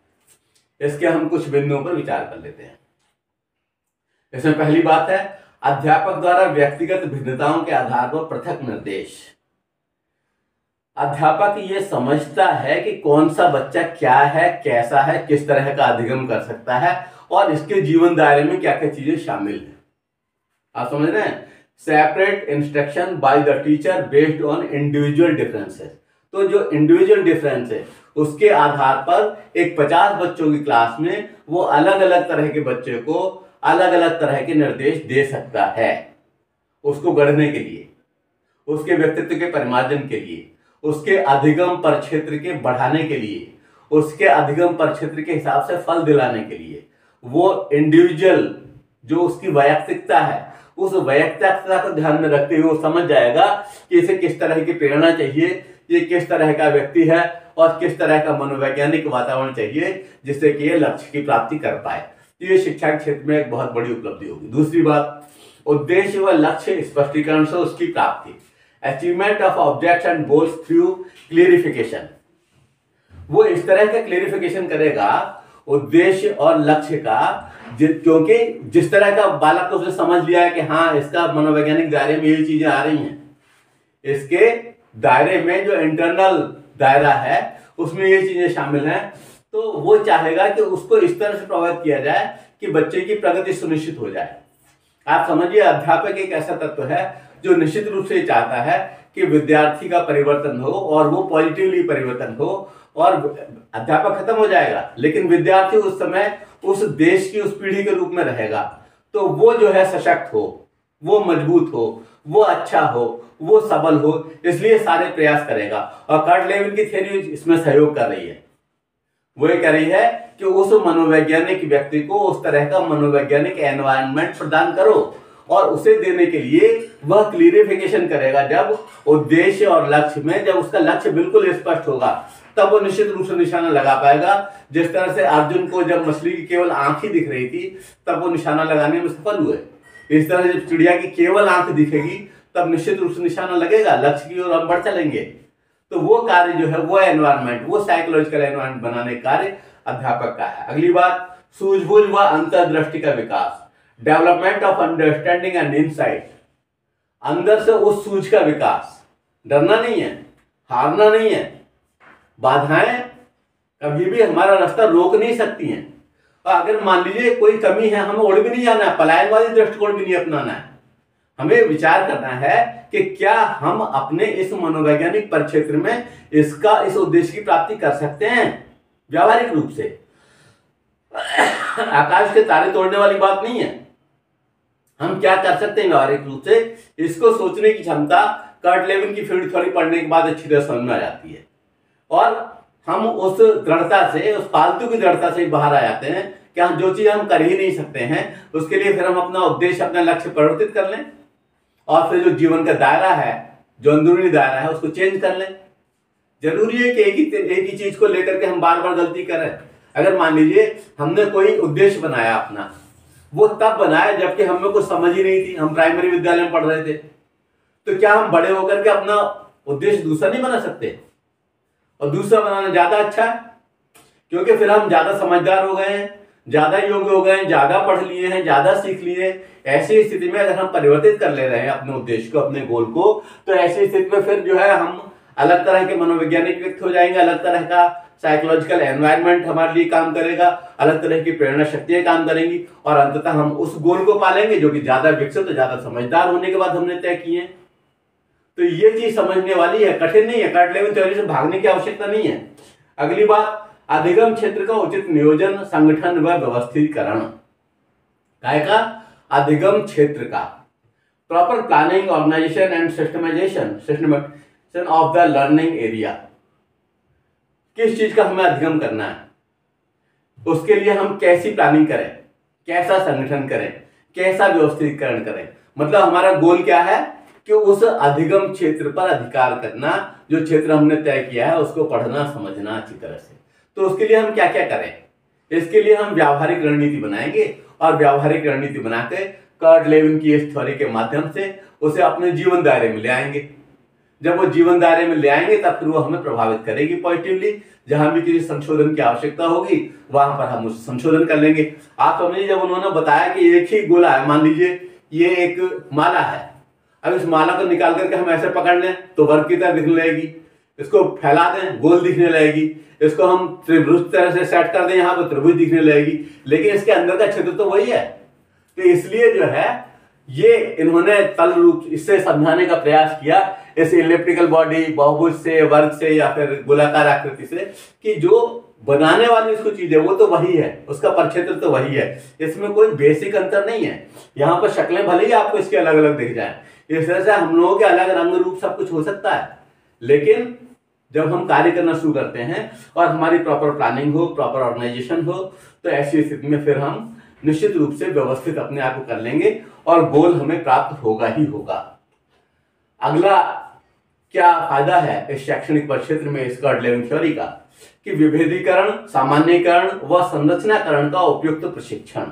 A: इसके हम कुछ बिंदुओं पर विचार कर लेते हैं। इसमें पहली बात है अध्यापक द्वारा व्यक्तिगत भिन्नताओं के आधार पर पृथक निर्देश। अध्यापक ये समझता है कि कौन सा बच्चा क्या है, कैसा है, किस तरह का अधिगम कर सकता है, और इसके जीवन दायरे में क्या क्या चीजें शामिल है। आप समझ रहे हैं? Separate instruction by the teacher based on individual differences. तो जो इंडिविजुअल डिफरेंस है उसके आधार पर एक 50 बच्चों की क्लास में वो अलग अलग तरह के बच्चे को अलग अलग तरह के निर्देश दे सकता है, उसको गढ़ने के लिए, उसके व्यक्तित्व के परिमार्जन के लिए, उसके अधिगम परिक्षेत्र के बढ़ाने के लिए, उसके अधिगम परिक्षेत्र के हिसाब से फल दिलाने के लिए। वो इंडिविजुअल जो उसकी वैयक्तिकता है, उस वैयक्तिकता को ध्यान में रखते हुए वो समझ जाएगा कि इसे किस तरह की प्रेरणा चाहिए, ये किस तरह का व्यक्ति है, और किस तरह का मनोवैज्ञानिक वातावरण चाहिए जिससे कि ये लक्ष्य की प्राप्ति कर पाए। तो ये शिक्षा के क्षेत्र में एक बहुत बड़ी उपलब्धि होगी। दूसरी बात, उद्देश्य व लक्ष्य स्पष्टीकरण से उसकी प्राप्ति, achievement of objects and goals through clarification. वो इस तरह का क्लियरिफिकेशन करेगा उद्देश्य और लक्ष्य का, क्योंकि जिस तरह का बालक को उसने समझ लिया है कि हाँ इसका मनोवैज्ञानिक दायरे में ये चीजें आ रही हैं, इसके दायरे में जो इंटरनल दायरा है उसमें ये चीजें शामिल हैं, तो वो चाहेगा कि उसको इस तरह से प्रभावित किया जाए कि बच्चे की प्रगति सुनिश्चित हो जाए। आप समझिए, अध्यापक एक ऐसा तत्व है जो निश्चित रूप से चाहता है कि विद्यार्थी का परिवर्तन हो, और वो पॉजिटिवली परिवर्तन हो, और अध्यापक खत्म हो जाएगा लेकिन विद्यार्थी उस समय उस देश की उस पीढ़ी के रूप में रहेगा। तो वो जो है सशक्त हो, वो मजबूत हो, वो अच्छा हो, वो सबल हो, इसलिए सारे प्रयास करेगा। और कर्ट लेविन की थ्योरी इसमें सहयोग कर रही है। वो ये कह रही है कि उस मनोवैज्ञानिक व्यक्ति को उस तरह का मनोवैज्ञानिक एनवायरनमेंट प्रदान करो, और उसे देने के लिए वह क्लियरिफिकेशन करेगा जब उद्देश्य और लक्ष्य में, जब उसका लक्ष्य बिल्कुल स्पष्ट होगा, तब वो निश्चित रूप से निशाना लगा पाएगा। जिस तरह से अर्जुन को जब मछली की केवल आंख ही दिख रही थी तब वो निशाना लगाने में सफल हुए, इस तरह जब चिड़िया की केवल आंख दिखेगी तब निश्चित रूप से निशाना लगेगा, लक्ष्य की ओर हम बढ़ चलेंगे। तो वो कार्य जो है, वो एनवायरनमेंट, वो साइकोलॉजिकल एनवायरनमेंट बनाने का कार्य अध्यापक का है। अगली बात, सूझबूझ व अंतर्दृष्टि का विकास, development of understanding and insight. अंदर से उस सूझ का विकास, डरना नहीं है, हारना नहीं है। बाधाएं कभी भी हमारा रास्ता रोक नहीं सकती हैं, और अगर मान लीजिए कोई कमी है, हमें उड़ भी नहीं जाना है, पलायनवादी दृष्टिकोण भी नहीं अपनाना है। हमें विचार करना है कि क्या हम अपने इस मनोवैज्ञानिक परिक्षेत्र में इस उद्देश्य की प्राप्ति कर सकते हैं व्यावहारिक रूप से। आकाश के तारे तोड़ने वाली बात नहीं है, हम क्या कर सकते हैं व्यावहारिक रूप से, इसको सोचने की क्षमता कर्ट लेविन की फील्ड थ्योरी पढ़ने के बाद अच्छी तरह समझ में आ जाती है, और हम उस दृढ़ता से, उस फालतू की दृढ़ता से बाहर आ जाते हैं कि हम जो चीज हम कर ही नहीं सकते हैं उसके लिए फिर हम अपना उद्देश्य, अपना लक्ष्य परिवर्तित कर लें, और फिर जो जीवन का दायरा है, जो अंदरूनी दायरा है, उसको चेंज कर लें। जरूरी है कि एक ही चीज को लेकर के हम बार बार गलती करें? अगर मान लीजिए हमने कोई उद्देश्य बनाया अपना, वो तब बनाया जबकि हमें कुछ समझ ही नहीं थी, हम प्राइमरी विद्यालय में पढ़ रहे थे, तो क्या हम बड़े होकर के अपना उद्देश्य दूसरा नहीं बना सकते? और दूसरा बनाना ज्यादा अच्छा है, क्योंकि फिर हम ज्यादा समझदार हो गए हैं, ज्यादा योग्य हो गए हैं, ज्यादा पढ़ लिए हैं, ज्यादा सीख लिए। ऐसी स्थिति में अगर हम परिवर्तित कर ले रहे हैं अपने उद्देश्य को, अपने गोल को, तो ऐसी स्थिति में फिर जो है हम अलग तरह के मनोवैज्ञानिक व्यक्ति हो जाएंगे, अलग तरह का साइकोलॉजिकल एनवायरनमेंट हमारे लिए काम करेगा, अलग तरह की प्रेरणा शक्तियां काम करेंगी, और अंततः हम उस गोल को पालेंगे जो कि ज्यादा विकसित और ज्यादा समझदार होने के बाद हमने तय किए। तो ये चीज समझने वाली है, कठिन नहीं है। कार्ट लेविन थ्योरी से भागने की आवश्यकता नहीं है। अगली बात, अधिगम क्षेत्र का उचित नियोजन, संगठन व व्यवस्थीकरण। काय का? अधिगम क्षेत्र का proper planning, organisation and systematisation of the learning area. किस चीज का हमें अधिगम करना है, उसके लिए हम कैसी प्लानिंग करें, कैसा संगठन करें, कैसा व्यवस्थीकरण करें। मतलब हमारा गोल क्या है कि उस अधिगम क्षेत्र पर अधिकार करना, जो क्षेत्र हमने तय किया है उसको पढ़ना समझना अच्छी तरह से। तो उसके लिए हम क्या क्या करें? इसके लिए हम व्यावहारिक रणनीति बनाएंगे, और व्यावहारिक रणनीति बनाकर कार्ट लेविन की इस थ्योरी के माध्यम से उसे अपने जीवन दायरे में ले आएंगे। जब वो जीवन दायरे में ले आएंगे तब फिर वो हमें प्रभावित करेगी पॉजिटिवली। जहां भी किसी संशोधन की आवश्यकता होगी वहां पर हम उस संशोधन कर लेंगे। आप समझिए, जब उन्होंने बताया कि एक ही गोला है, मान लीजिए ये एक माला है, अब इस माला को निकाल करके हम ऐसे पकड़ लें तो वर्ग की तरह दिखने लगेगी, इसको फैला दें गोल दिखने लगेगी, इसको हम त्रिभुज तरह से सेट कर दें यहाँ पर त्रिभुज दिखने लगेगी, लेकिन इसके अंदर का क्षेत्र तो वही है। तो इसलिए जो है ये इन्होंने तल रूप इससे समझाने का प्रयास किया, इस इलिप्टिकल बॉडी, बहुभुज से, वर्ग से या फिर गोलाकार आकृति से, कि जो बनाने वाली उसको चीज है वो तो वही है, उसका परिक्षेत्र तो वही है, इसमें कोई बेसिक अंतर नहीं है। यहाँ पर शक्लें भले ही आपको इसके अलग अलग दिख जाए, इस तरह से हम लोगों के अलग रंग रूप सब कुछ हो सकता है, लेकिन जब हम कार्य करना शुरू करते हैं और हमारी प्रॉपर प्लानिंग हो, प्रॉपर ऑर्गेनाइजेशन हो, तो ऐसी स्थिति में फिर हम निश्चित रूप से व्यवस्थित अपने आप को कर लेंगे और गोल हमें प्राप्त होगा ही होगा। अगला क्या फायदा है इस शैक्षणिक परिक्षेत्र में इस कार्ट लेविन थ्योरी का, कि विभेदीकरण, सामान्यीकरण व संरचनाकरण का उपयुक्त प्रशिक्षण,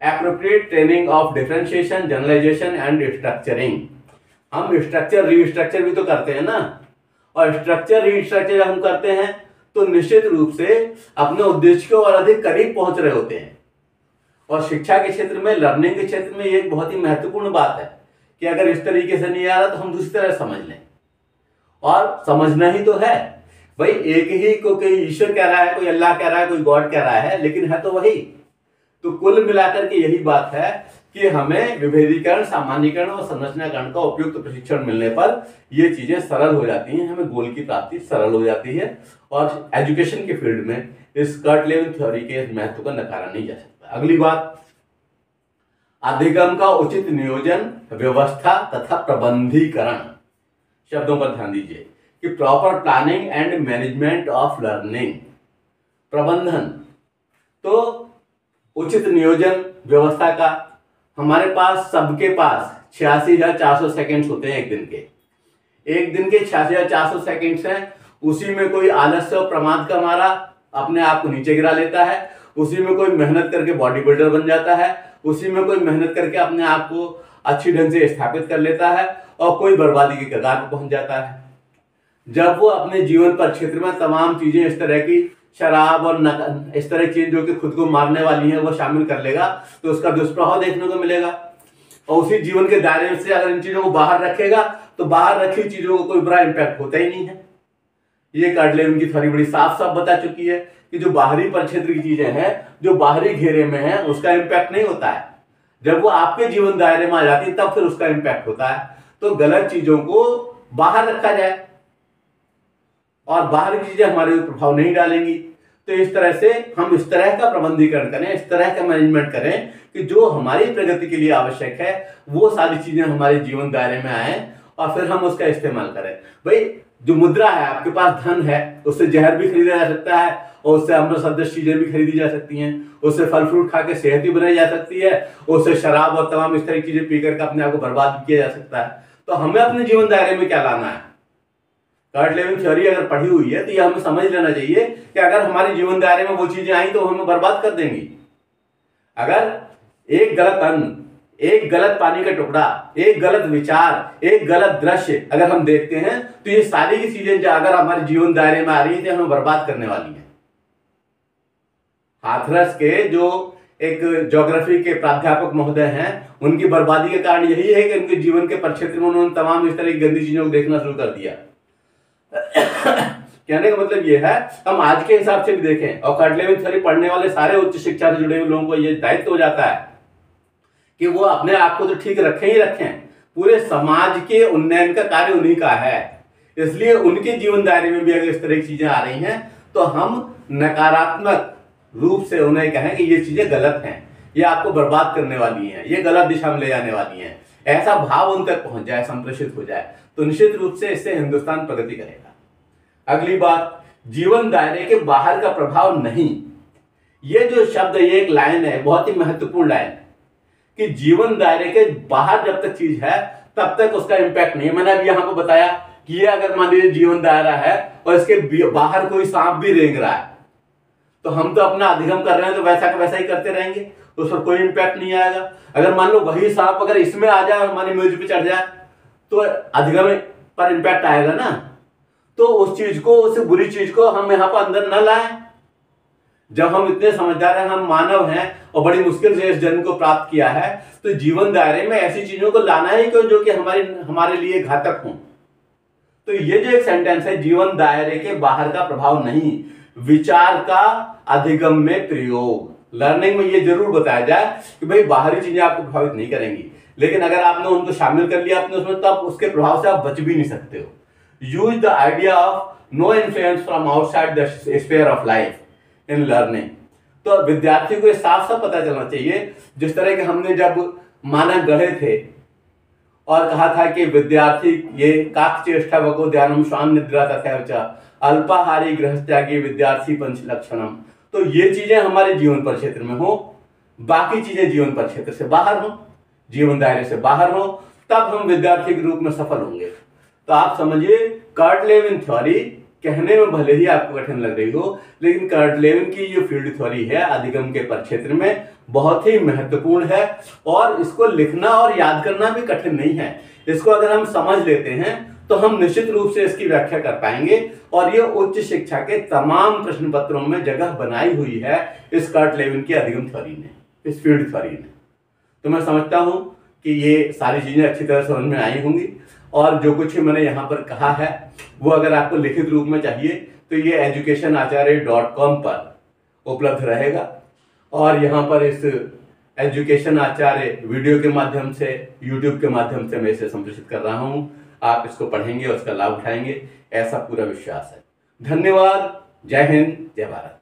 A: appropriate training of differentiation, generalisation and structuring. हम स्ट्रक्चर रीस्ट्रक्चर भी तो करते हैं ना, और स्ट्रक्चर रीस्ट्रक्चर जब हम करते हैं तो निश्चित रूप से अपने उद्देश्य को और अधिक करीब पहुंच रहे होते हैं। और शिक्षा के क्षेत्र में, लर्निंग के क्षेत्र में ये एक बहुत ही महत्वपूर्ण बात है कि अगर इस तरीके से नहीं आ रहा तो हम दूसरी तरह समझ लें, और समझना ही तो है भाई। एक ही को कोई ईश्वर कह रहा है, कोई अल्लाह कह रहा है, कोई गॉड कह रहा है, लेकिन है तो वही। तो कुल मिलाकर के यही बात है कि हमें विभेदीकरण, सामान्यीकरण और संरचनाकरण का उपयुक्त प्रशिक्षण मिलने पर ये चीजें सरल हो जाती हैं, हमें गोल की प्राप्ति सरल हो जाती है। और एजुकेशन के फील्ड में इस कार्ट लेविन थ्योरी के महत्व को नकारा नहीं जा सकता। अगली बात, अधिगम का उचित नियोजन, व्यवस्था तथा प्रबंधीकरण। शब्दों पर ध्यान दीजिए कि proper planning and management of learning, प्रबंधन। तो उचित नियोजन, व्यवस्था का, हमारे पास सबके पास 86,400 सेकेंड्स होते हैं एक दिन के। एक दिन के 86,400 सेकेंड्स हैं, उसी में कोई आलस्य और प्रमाद का मारा अपने आप को नीचे गिरा लेता है, उसी में कोई मेहनत करके बॉडी बिल्डर बन जाता है, उसी में कोई मेहनत करके अपने आप को अच्छी ढंग से स्थापित कर लेता है, और कोई बर्बादी के कगार पर पहुंच जाता है। जब वो अपने जीवन पर क्षेत्र में तमाम चीजें इस तरह की शराब और इस तरह की चीज जो कि खुद को मारने वाली है वो शामिल कर लेगा, तो उसका दुष्प्रभाव देखने को मिलेगा। और उसी जीवन के दायरे से अगर इन चीजों को बाहर रखेगा तो बाहर रखी चीजों को कोई बुरा इंपैक्ट होता ही नहीं है। ये कार्ट लेविन की थ्योरी बड़ी साफ साफ बता चुकी है कि जो बाहरी परिक्षेत्र की चीजें हैं, जो बाहरी घेरे में है, उसका इंपैक्ट नहीं होता है। जब वो आपके जीवन दायरे में आ जाती है तब फिर उसका इंपैक्ट होता है। तो गलत चीजों को बाहर रखा जाए और बाहर की चीजें हमारे ऊपर प्रभाव नहीं डालेंगी। तो इस तरह से हम इस तरह का प्रबंधीकरण करें, इस तरह का मैनेजमेंट करें कि जो हमारी प्रगति के लिए आवश्यक है वो सारी चीजें हमारे जीवन दायरे में आए और फिर हम उसका इस्तेमाल करें। भाई जो मुद्रा है, आपके पास धन है, उससे जहर भी खरीदा जा सकता है और उससे अमृत सदृश चीजें भी खरीदी जा सकती हैं, उससे फल फ्रूट खा के सेहत भी बनाई जा सकती है, उससे शराब और तमाम इस तरह की चीजें पी करके अपने आप को बर्बाद भी किया जा सकता है। तो हमें अपने जीवन दायरे में क्या लाना है? कार्ट लेविन थ्योरी अगर पढ़ी हुई है तो ये हमें समझ लेना चाहिए कि अगर हमारे जीवन दायरे में वो चीजें आई तो हमें बर्बाद कर देंगी। अगर एक गलत अन्न, एक गलत पानी का टुकड़ा, एक गलत विचार, एक गलत दृश्य अगर हम देखते हैं तो ये सारी की चीजें जो अगर हमारे जीवन दायरे में आ रही है तो हमें बर्बाद करने वाली है। हाथरस के जो एक ज्योग्राफी के प्राध्यापक महोदय हैं, उनकी बर्बादी के कारण यही है कि उनके जीवन के परिक्षेत्र में उन्होंने तमाम इस तरह की गंदी चीजों को देखना शुरू कर दिया। कहने का मतलब यह है, हम आज के हिसाब से भी देखें और कार्ट लेविन थ्योरी पढ़ने वाले सारे उच्च शिक्षा से जुड़े हुए लोगों को यह दायित्व हो जाता है कि वो अपने आप को तो ठीक रखें ही रखें, पूरे समाज के उन्नयन का कार्य उन्हीं का है। इसलिए उनके जीवन दायरे में भी अगर इस तरह की चीजें आ रही हैं तो हम नकारात्मक रूप से उन्हें कहें कि ये चीजें गलत हैं, ये आपको बर्बाद करने वाली हैं, ये गलत दिशा में ले जाने वाली हैं, ऐसा भाव उन तक पहुंच जाए, संप्रेषित हो जाए, तो निश्चित रूप से इससे हिंदुस्तान प्रगति करेगा। अगली बात, जीवन दायरे के बाहर का प्रभाव नहीं। ये जो शब्द, ये एक लाइन है, बहुत ही महत्वपूर्ण लाइन है कि जीवन दायरे के बाहर जब तक चीज है तब तक उसका इंपैक्ट नहीं है। मैंने अभी यहां पर बताया कि ये अगर मान लीजिए जीवन दायरा है और इसके बाहर कोई सांप भी रेंग रहा है तो हम तो अपना अधिगम कर रहे हैं तो वैसा का वैसा ही करते रहेंगे, उस पर कोई इंपैक्ट नहीं आएगा। अगर मान लो वही सांप अगर इसमें आ जाए और हमारी मेज पे चढ़ जाए तो अधिगम पर इंपैक्ट आएगा ना। तो उस चीज को, उस बुरी चीज को हम यहाँ पर अंदर न लाएं। जब हम इतने समझदार हैं, हम मानव हैं और बड़ी मुश्किल से इस जन्म को प्राप्त किया है, तो जीवन दायरे में ऐसी चीजों को लाना ही क्यों जो कि हमारे लिए घातक हों। तो ये जो एक सेंटेंस है, जीवन दायरे के बाहर का प्रभाव नहीं, विचार का अधिगम में प्रयोग। लर्निंग में ये जरूर बताया जाए कि भाई बाहरी चीजें आपको प्रभावित नहीं करेंगी, लेकिन अगर आपने उनको शामिल कर लिया अपने उसमें, तब उसके प्रभाव से आप बच भी नहीं सकते हो। Use the idea of no influence from outside the sphere of life in learning. तो विद्यार्थी को साफ साफ पता चलना चाहिए, जिस तरह के हमने जब मानक गढ़े थे और कहा था कि विद्यार्थी ये काकचेष्टा वको ध्यानम श्वान निद्रा तथा अल्पाहारी गृहस्थ्यागी विद्यार्थी पंच लक्षणम। तो ये चीजें हमारे जीवन परिक्षेत्र में हो, बाकी चीजें जीवन परिक्षेत्र से बाहर हो, जीवन दायरे से बाहर हो, तब हम विद्यार्थी के रूप में सफल होंगे। तो आप समझिए, कार्ट लेविन थ्योरी कहने में भले ही आपको कठिन लग रही हो, लेकिन कार्ट लेविन की जो फील्ड थ्योरी है अधिगम के परिक्षेत्र में बहुत ही महत्वपूर्ण है और इसको लिखना और याद करना भी कठिन नहीं है। इसको अगर हम समझ लेते हैं तो हम निश्चित रूप से इसकी व्याख्या कर पाएंगे और ये उच्च शिक्षा के तमाम प्रश्न पत्रों में जगह बनाई हुई है इस कार्ट लेविन की अधिगम थ्योरी ने, इस फील्ड थ्योरी ने। तो मैं समझता हूं कि ये सारी चीजें अच्छी तरह समझ में आई होंगी और जो कुछ मैंने यहाँ पर कहा है वो अगर आपको लिखित रूप में चाहिए तो ये educationacharya.com पर उपलब्ध रहेगा और यहाँ पर इस एजुकेशन आचार्य वीडियो के माध्यम से, यूट्यूब के माध्यम से मैं इसे संप्रेषित कर रहा हूँ। आप इसको पढ़ेंगे और उसका लाभ उठाएंगे, ऐसा पूरा विश्वास है। धन्यवाद। जय हिंद, जय भारत।